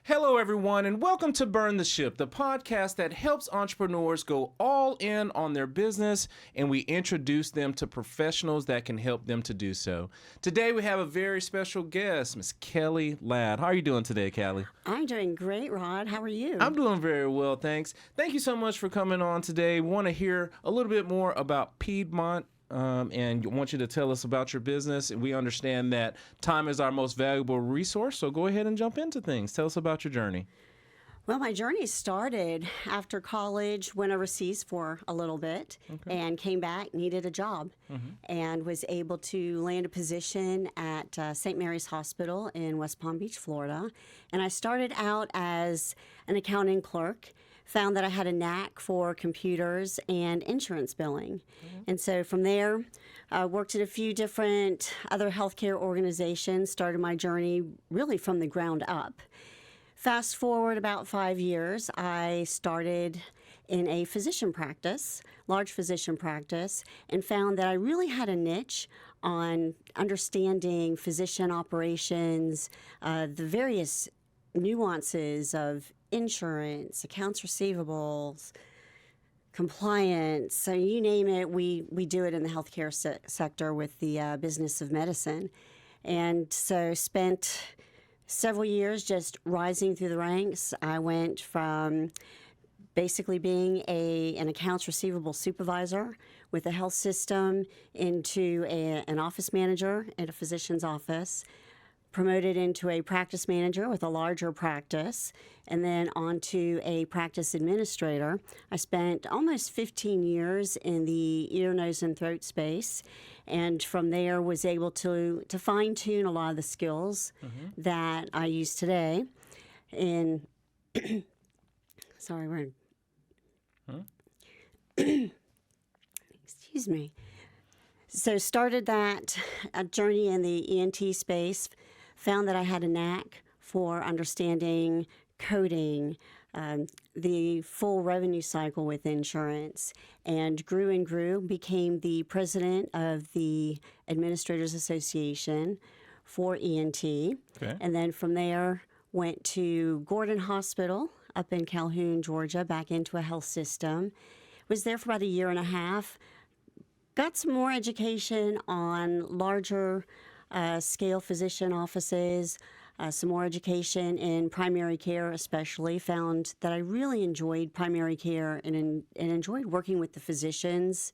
Hello, everyone, and welcome to Burn the Ship, the podcast that helps entrepreneurs go all in on their business, and we introduce them to professionals that can help them to do so. Today, we have a very special guest, Miss Kelly Ladd. How are you doing today, Kelly? I'm doing great, Rod. How are you? I'm doing very well, thanks. Thank you so much for coming on today. We want to hear a little bit more about Piedmont. And want you to tell us about your business. And we understand that time is our most valuable resource, so go ahead and jump into things. Tell us about your journey. Well, my journey started after college, went overseas for a little bit, and came back, needed a job, and was able to land a position at St. Mary's Hospital in West Palm Beach, Florida. And I started out as an accounting clerk. Found that I had a knack for computers and insurance billing. And so from there, worked at a few different other healthcare organizations, started my journey really from the ground up. Fast forward about 5 years, I started in a physician practice, large physician practice, and found that I really had a niche on understanding physician operations, the various nuances of insurance, accounts receivables, compliance, so you name it, we do it in the healthcare sector with the business of medicine. And so spent several years just rising through the ranks. I went from basically being an accounts receivable supervisor with a health system into an office manager at a physician's office, promoted into a practice manager with a larger practice, and then on to a practice administrator. I spent almost 15 years in the ear, nose, and throat space, and from there was able to fine-tune a lot of the skills that I use today. And sorry, excuse me. So started that journey in the ENT space, found that I had a knack for understanding coding, the full revenue cycle with insurance, and grew, became the president of the Administrators Association for ENT. Okay. And then from there, went to Gordon Hospital up in Calhoun, Georgia, back into a health system. Was there for about a year and a half. Got some more education on larger scale physician offices, some more education in primary care especially. Found that I really enjoyed primary care and enjoyed working with the physicians.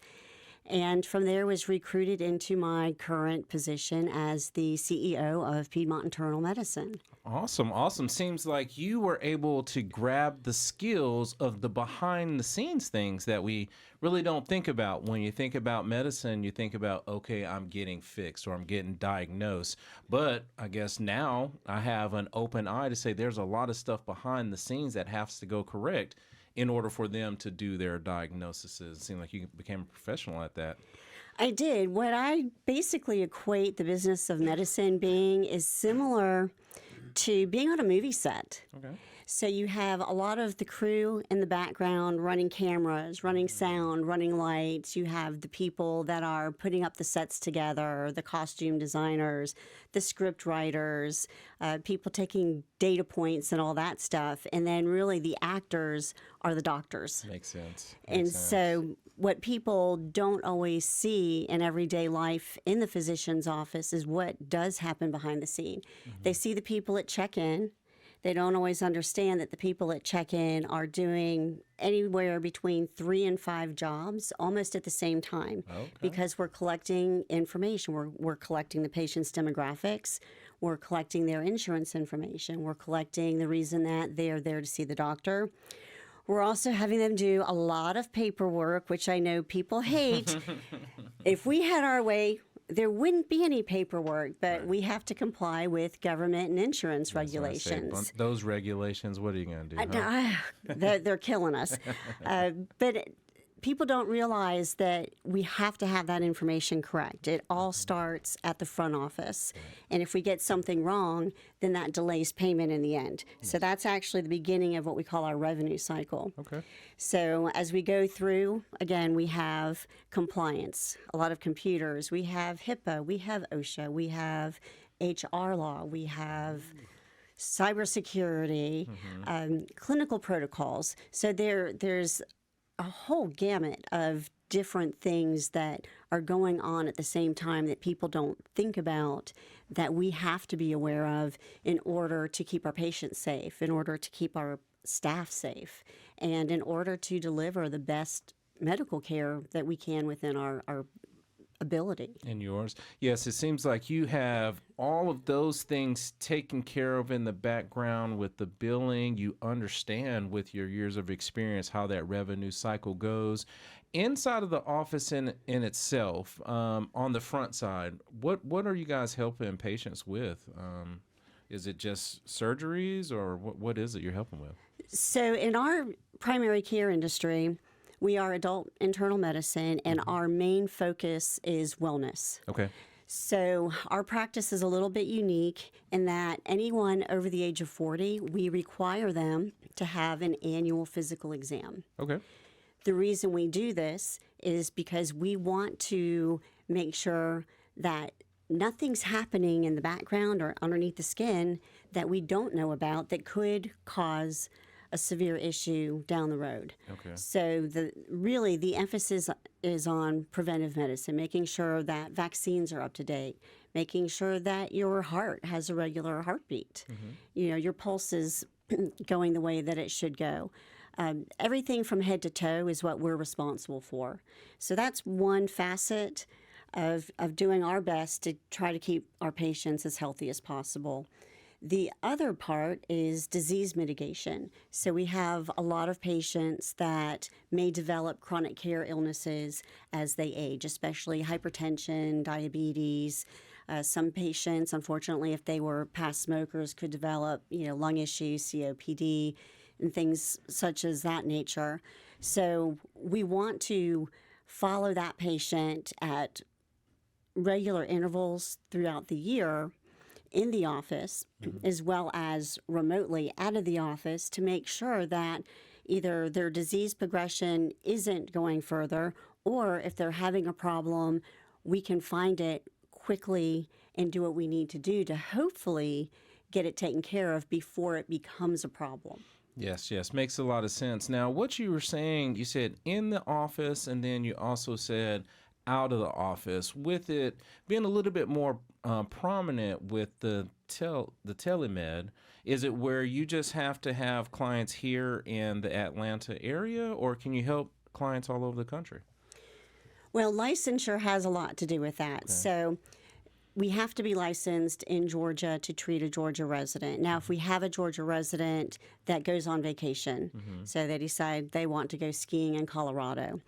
And from there was recruited into my current position as the CEO of Piedmont Internal Medicine. Awesome. Seems like you were able to grab the skills of the behind the scenes things that we really don't think about. When you think about medicine, you think about, okay, I'm getting fixed or I'm getting diagnosed. But I guess now I have an open eye to say there's a lot of stuff behind the scenes that has to go correct in order for them to do their diagnoses. It seemed like you became a professional at that. I did. What I basically equate the business of medicine being is similar to being on a movie set. Okay. So you have a lot of the crew in the background running cameras, running sound, running lights. You have the people that are putting up the sets together, the costume designers, the script writers, people taking data points and all that stuff. And then really the actors are the doctors. Makes sense. So what people don't always see in everyday life in the physician's office is what does happen behind the scene. They see the people at check-in. They don't always understand that the people at check-in are doing anywhere between 3 and 5 jobs almost at the same time, because we're collecting information. We're collecting the patient's demographics. We're collecting their insurance information. We're collecting the reason that they're there to see the doctor. We're also having them do a lot of paperwork, which I know people hate. If we had our way, there wouldn't be any paperwork, but we have to comply with government and insurance regulations. Those regulations, what are you going to do? They're killing us. But people don't realize that we have to have that information correct. It all starts at the front office. And if we get something wrong, then that delays payment in the end. So that's actually the beginning of what we call our revenue cycle. Okay. So as we go through, again, we have compliance, a lot of computers. We have HIPAA, we have OSHA, we have HR law, we have cybersecurity, clinical protocols. So there's a whole gamut of different things that are going on at the same time that people don't think about, that we have to be aware of in order to keep our patients safe, in order to keep our staff safe, and in order to deliver the best medical care that we can within our ability. And yours. Yes, it seems like you have all of those things taken care of in the background with the billing. You understand with your years of experience how that revenue cycle goes. Inside of the office in itself, on the front side, what are you guys helping patients with? Is it just surgeries, or what is it you're helping with? So in our primary care industry, we are adult internal medicine, and our main focus is wellness. Okay. So our practice is a little bit unique in that anyone over the age of 40, we require them to have an annual physical exam. Okay. The reason we do this is because we want to make sure that nothing's happening in the background or underneath the skin that we don't know about that could cause a severe issue down the road. Okay. So the emphasis is on preventive medicine, making sure that vaccines are up to date, making sure that your heart has a regular heartbeat. Your pulse is going the way that it should go. Everything from head to toe is what we're responsible for. So that's one facet of doing our best to try to keep our patients as healthy as possible. The other part is disease mitigation. So we have a lot of patients that may develop chronic care illnesses as they age, especially hypertension, diabetes. Some patients, unfortunately, if they were past smokers, could develop, lung issues, COPD, and things such as that nature. So we want to follow that patient at regular intervals throughout the year in the office, as well as remotely out of the office, to make sure that either their disease progression isn't going further, or if they're having a problem, we can find it quickly and do what we need to do to hopefully get it taken care of before it becomes a problem. Yes, makes a lot of sense. Now, what you were saying, you said in the office, and then you also said out of the office, with it being a little bit more prominent with the telemed. Is it where you just have to have clients here in the Atlanta area, or can you help clients all over the country? Well, licensure has a lot to do with that. Okay. So we have to be licensed in Georgia to treat a Georgia resident. Now, if we have a Georgia resident that goes on vacation, so they decide they want to go skiing in Colorado,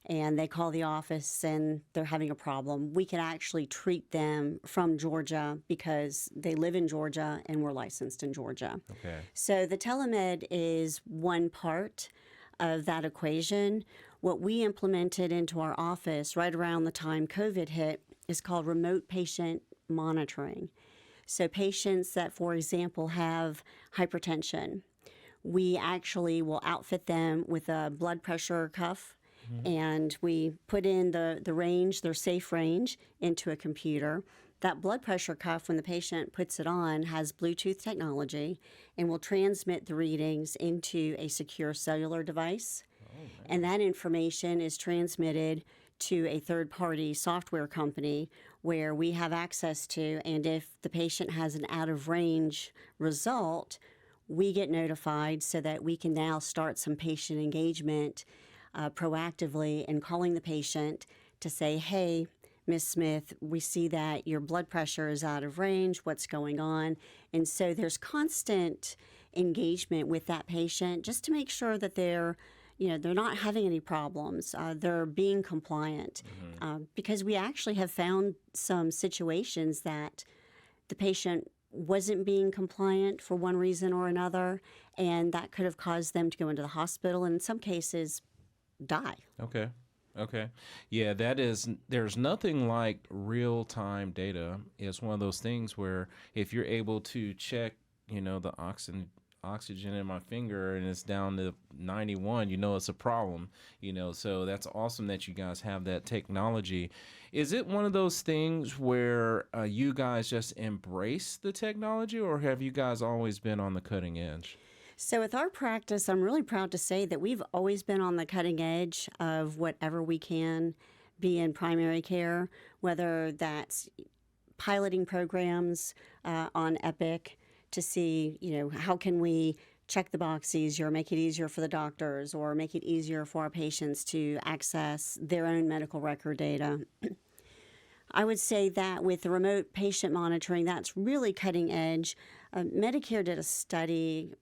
and they call the office and they're having a problem, we can actually treat them from Georgia because they live in Georgia and we're licensed in Georgia. Okay. So the telemed is one part of that equation. What we implemented into our office right around the time COVID hit is called remote patient monitoring. So patients that, for example, have hypertension, we actually will outfit them with a blood pressure cuff, and we put in the range, their safe range, into a computer. That blood pressure cuff, when the patient puts it on, has Bluetooth technology and will transmit the readings into a secure cellular device. And that information is transmitted to a third-party software company where we have access to, and if the patient has an out-of-range result, we get notified so that we can now start some patient engagement proactively and calling the patient to say, hey, Ms. Smith, we see that your blood pressure is out of range, what's going on? And so there's constant engagement with that patient just to make sure that they're not having any problems. They're being compliant. Because we actually have found some situations that the patient wasn't being compliant for one reason or another, and that could have caused them to go into the hospital and in some cases die. Okay. Yeah, there's nothing like real-time data. It's one of those things where if you're able to check, the oxygen in my finger and it's down to 91, it's a problem, so that's awesome that you guys have that technology. Is it one of those things where you guys just embrace the technology, or have you guys always been on the cutting edge? So, with our practice, I'm really proud to say that we've always been on the cutting edge of whatever we can be in primary care, whether that's piloting programs on Epic to see, how can we check the box easier, make it easier for the doctors, or make it easier for our patients to access their own medical record data. I would say that with the remote patient monitoring, that's really cutting edge. Medicare did a study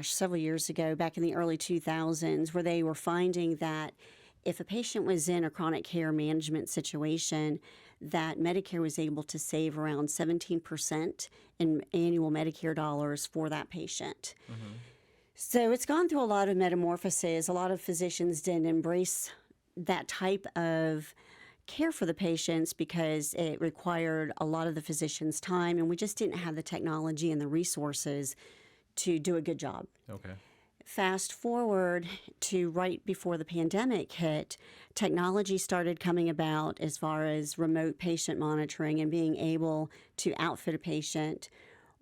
several years ago, back in the early 2000s, where they were finding that if a patient was in a chronic care management situation, that Medicare was able to save around 17% in annual Medicare dollars for that patient. Mm-hmm. So it's gone through a lot of metamorphoses. A lot of physicians didn't embrace that type of care for the patients because it required a lot of the physician's time, and we just didn't have the technology and the resources to do a good job. Okay. Fast forward to right before the pandemic hit, technology started coming about as far as remote patient monitoring and being able to outfit a patient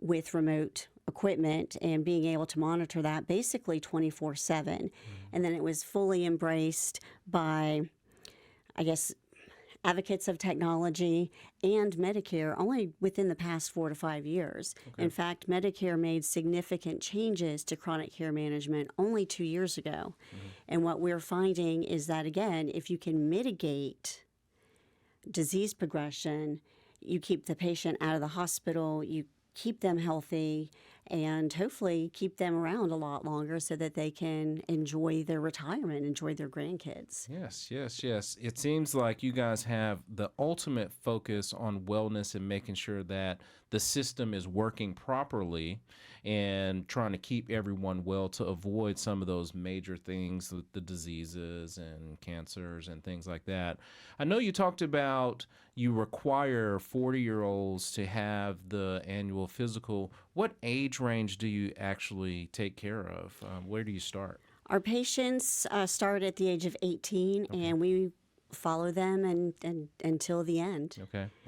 with remote equipment and being able to monitor that basically 24/7. Mm-hmm. And then it was fully embraced by, advocates of technology and Medicare only within the past 4 to 5 years. Okay. In fact, Medicare made significant changes to chronic care management only 2 years ago. Mm-hmm. And what we're finding is that, again, if you can mitigate disease progression, you keep the patient out of the hospital, you keep them healthy, and hopefully keep them around a lot longer so that they can enjoy their retirement, enjoy their grandkids. Yes. It seems like you guys have the ultimate focus on wellness and making sure that the system is working properly and trying to keep everyone well to avoid some of those major things, the diseases and cancers and things like that. I know you talked about you require 40-year-olds to have the annual physical. What age range do you actually take care of? Where do you start? Our patients start at the age of 18, okay, and we follow them and until the end.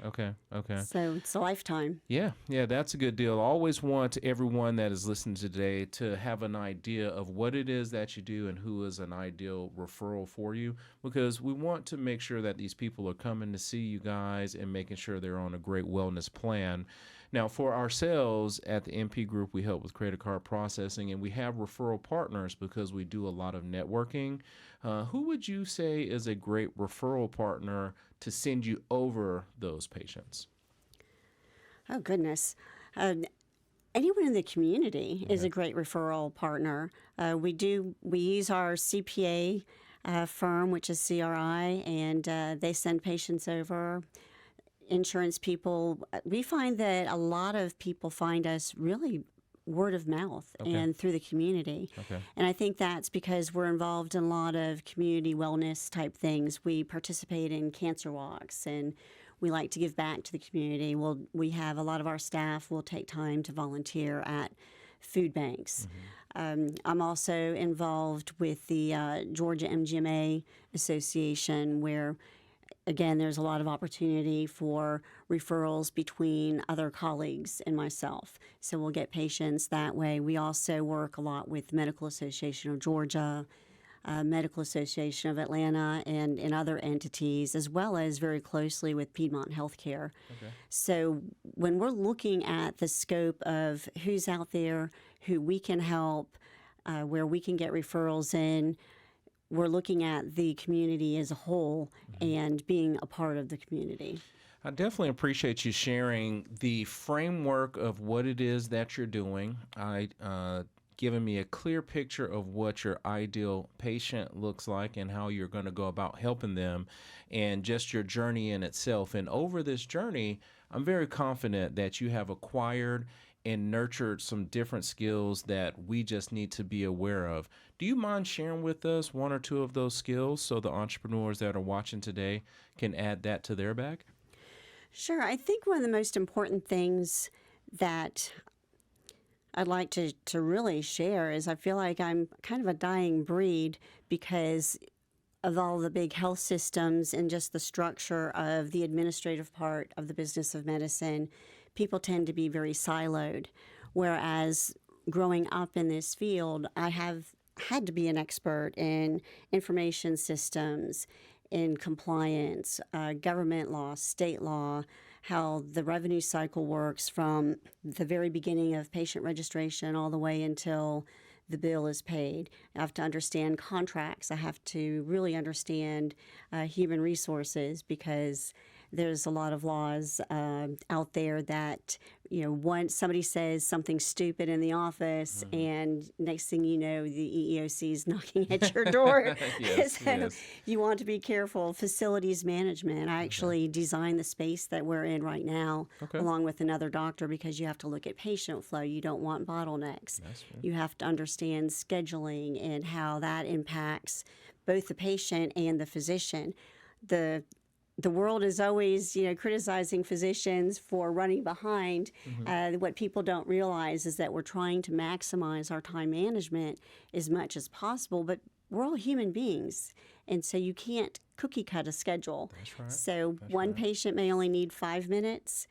Okay. So it's a lifetime. Yeah, that's a good deal. I always want everyone that is listening today to have an idea of what it is that you do and who is an ideal referral for you, because we want to make sure that these people are coming to see you guys and making sure they're on a great wellness plan. Now, for ourselves at the MP Group, we help with credit card processing, and we have referral partners because we do a lot of networking. Who would you say is a great referral partner to send you over those patients? Oh, goodness. Anyone in the community is a great referral partner. We use our CPA firm, which is CRI, and they send patients over. Insurance people, we find that a lot of people find us really word of mouth and through the community. Okay. And I think that's because we're involved in a lot of community wellness type things. We participate in cancer walks, and we like to give back to the community. We have a lot of our staff will take time to volunteer at food banks. Mm-hmm. I'm also involved with the Georgia MGMA Association, where again, there's a lot of opportunity for referrals between other colleagues and myself. So we'll get patients that way. We also work a lot with Medical Association of Georgia, Medical Association of Atlanta, and other entities, as well as very closely with Piedmont Healthcare. Okay. So when we're looking at the scope of who's out there, who we can help, where we can get referrals in, we're looking at the community as a whole and being a part of the community. I definitely appreciate you sharing the framework of what it is that you're doing. Giving me a clear picture of what your ideal patient looks like and how you're going to go about helping them, and just your journey in itself. And over this journey, I'm very confident that you have acquired and nurtured some different skills that we just need to be aware of. Do you mind sharing with us one or two of those skills so the entrepreneurs that are watching today can add that to their bag? Sure. I think one of the most important things that I'd like to really share is I feel like I'm kind of a dying breed because of all the big health systems and just the structure of the administrative part of the business of medicine. People tend to be very siloed, whereas growing up in this field, I have had to be an expert in information systems, in compliance, government law, state law, how the revenue cycle works from the very beginning of patient registration all the way until the bill is paid. I have to understand contracts. I have to really understand human resources because there's a lot of laws out there that, once somebody says something stupid in the office and next thing you know, the EEOC is knocking at your door. Yes, So yes. you want to be careful. Facilities management. I actually designed the space that we're in right now along with another doctor because you have to look at patient flow. You don't want bottlenecks. That's right. You have to understand scheduling and how that impacts both the patient and the physician. The world is always, criticizing physicians for running behind. What people don't realize is that we're trying to maximize our time management as much as possible, but we're all human beings. And so you can't cookie cut a schedule. That's right. So That's one right. patient may only need 5 minutes,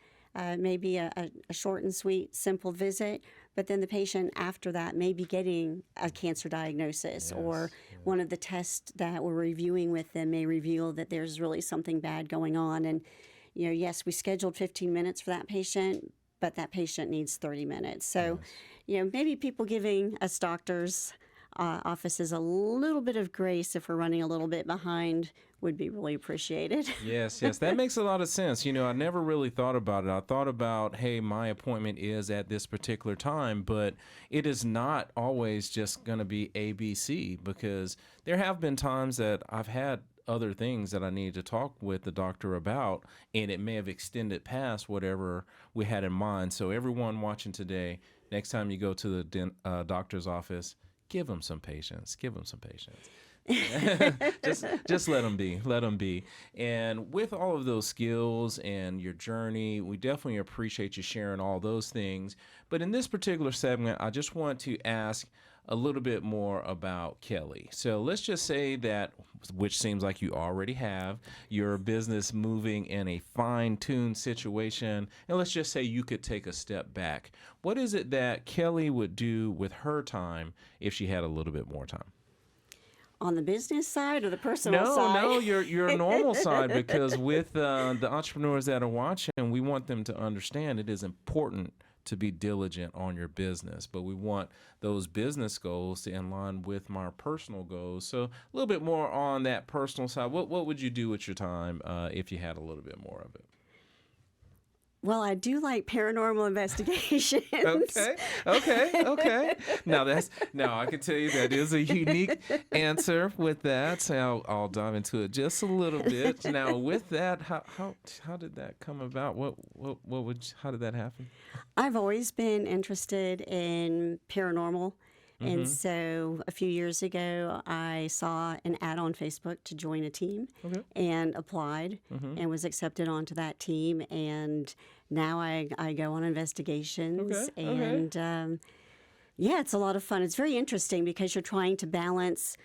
maybe a short and sweet, simple visit, but then the patient after that may be getting a cancer diagnosis or one of the tests that we're reviewing with them may reveal that there's really something bad going on. And, yes, we scheduled 15 minutes for that patient, but that patient needs 30 minutes. So, maybe people giving us doctors' offices a little bit of grace if we're running a little bit behind would be really appreciated. Yes, that makes a lot of sense. I never really thought about it. I thought about, hey, my appointment is at this particular time, but it is not always just going to be ABC because there have been times that I've had other things that I need to talk with the doctor about, and it may have extended past whatever we had in mind. So everyone watching today, next time you go to the doctor's office, give them some patience. Give them some patience. just let them be. And with all of those skills and your journey, we definitely appreciate you sharing all those things. But in this particular segment, I just want to ask a little bit more about Kelly. So let's just say that, which seems like you already have, your business moving in a fine-tuned situation. And let's just say you could take a step back. What is it that Kelly would do with her time if she had a little bit more time? On the business side or the personal side? No, your normal side, because with the entrepreneurs that are watching, we want them to understand it is important to be diligent on your business, but we want those business goals to align with my personal goals. So a little bit more on that personal side. What would you do with your time if you had a little bit more of it? Well, I do like paranormal investigations. Okay. Now I can tell you that is a unique answer with that. So I'll dive into it just a little bit. Now with that, how did that come about? How did that happen? I've always been interested in paranormal. And so a few years ago, I saw an ad on Facebook to join a team and applied and was accepted onto that team. And now I go on investigations. And it's a lot of fun. It's very interesting because you're trying to balance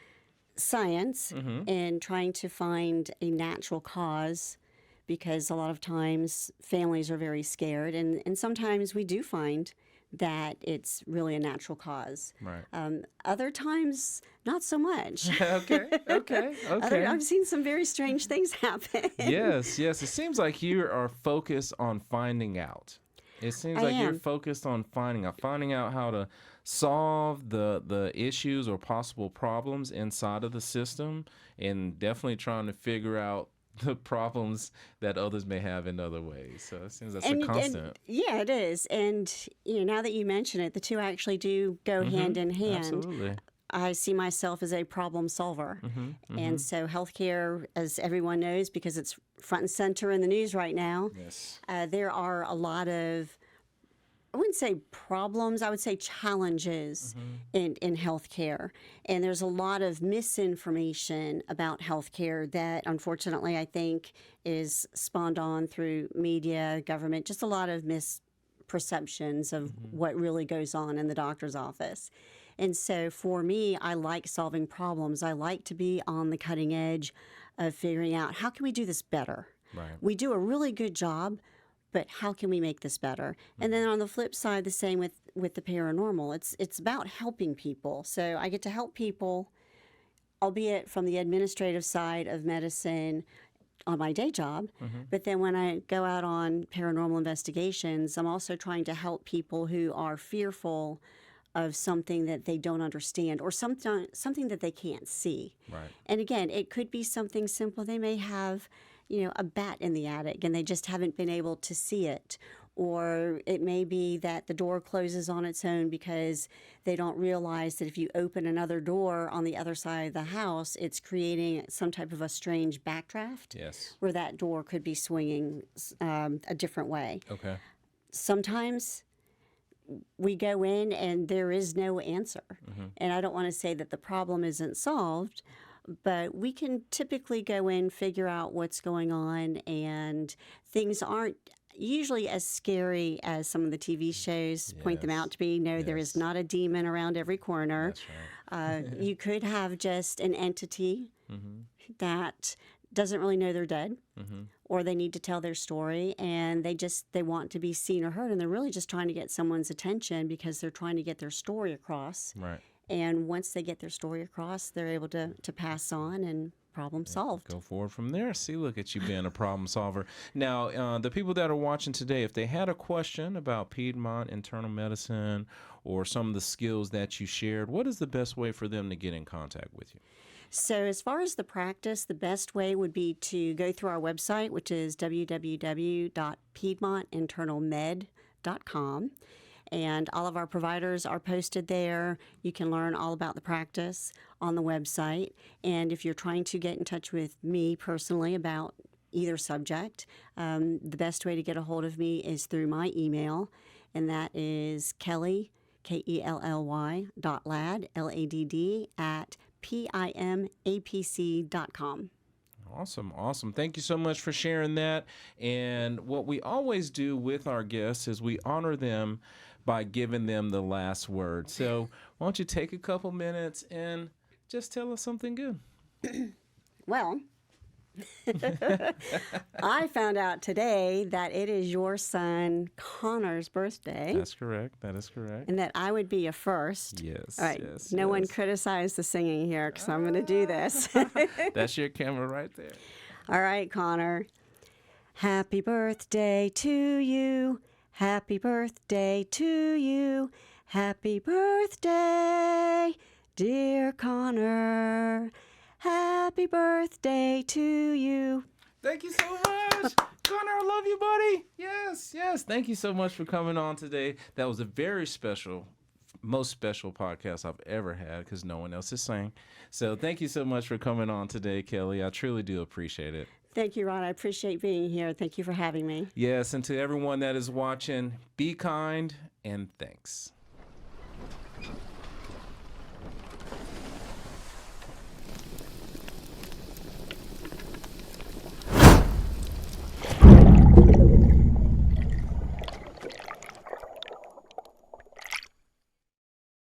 science and trying to find a natural cause because a lot of times families are very scared. And sometimes we do find that it's really a natural cause. Right. Other times, not so much. Okay. I've seen some very strange things happen. Yes. It seems like you are focused on finding out. It seems like you're focused on finding out how to solve the issues or possible problems inside of the system, and definitely trying to figure out the problems that others may have in other ways. So it seems that's a constant. Yeah, it is. And now that you mention it, the two actually do go hand in hand. Absolutely. I see myself as a problem solver. And so healthcare, as everyone knows, because it's front and center in the news right now, there are a lot of, I wouldn't say problems, I would say challenges in healthcare. And there's a lot of misinformation about healthcare that unfortunately I think is spawned on through media, government, just a lot of perceptions of what really goes on in the doctor's office. And so for me, I like solving problems. I like to be on the cutting edge of figuring out how can we do this better. Right. We do a really good job, but how can we make this better? And then on the flip side, the same with the paranormal. It's about helping people. So I get to help people, albeit from the administrative side of medicine on my day job. But then when I go out on paranormal investigations, I'm also trying to help people who are fearful of something that they don't understand or something that they can't see. Right. And again, it could be something simple. They may have, a bat in the attic and they just haven't been able to see it. Or it may be that the door closes on its own because they don't realize that if you open another door on the other side of the house, it's creating some type of a strange backdraft. Yes. Where that door could be swinging a different way. Okay. Sometimes we go in and there is no answer. And I don't want to say that the problem isn't solved, but we can typically go in, figure out what's going on, and things aren't usually as scary as some of the TV shows point them out to be. No, there is not a demon around every corner. That's right. You could have just an entity that doesn't really know they're dead, or they need to tell their story, and they want to be seen or heard, and they're really just trying to get someone's attention because they're trying to get their story across. Right. And once they get their story across, they're able to pass on and problem solved. Go forward from there. See, look at you being a problem solver. Now, the people that are watching today, if they had a question about Piedmont internal medicine or some of the skills that you shared, what is the best way for them to get in contact with you? So as far as the practice, the best way would be to go through our website, which is www.piedmontinternalmed.com. And all of our providers are posted there. You can learn all about the practice on the website. And if you're trying to get in touch with me personally about either subject, the best way to get a hold of me is through my email, and that is Kelly, Kelly, .ladd, LADD, at PIMAPC.com. Awesome. Thank you so much for sharing that. And what we always do with our guests is we honor them by giving them the last word. So why don't you take a couple minutes and just tell us something good? Well, I found out today that it is your son Connor's birthday. That's correct. That is correct. And that I would be a first. Yes. All right. Yes. No one criticize the singing here because I'm going to do this. That's your camera right there. All right, Connor. Happy birthday to you. Happy birthday to you. Happy birthday, dear Connor. Happy birthday to you. Thank you so much. Connor, I love you, buddy. Yes. Thank you so much for coming on today. That was a very special, most special podcast I've ever had because no one else is sang. So thank you so much for coming on today, Kelly. I truly do appreciate it. Thank you, Ron. I appreciate being here. Thank you for having me. Yes, and to everyone that is watching, be kind and thanks.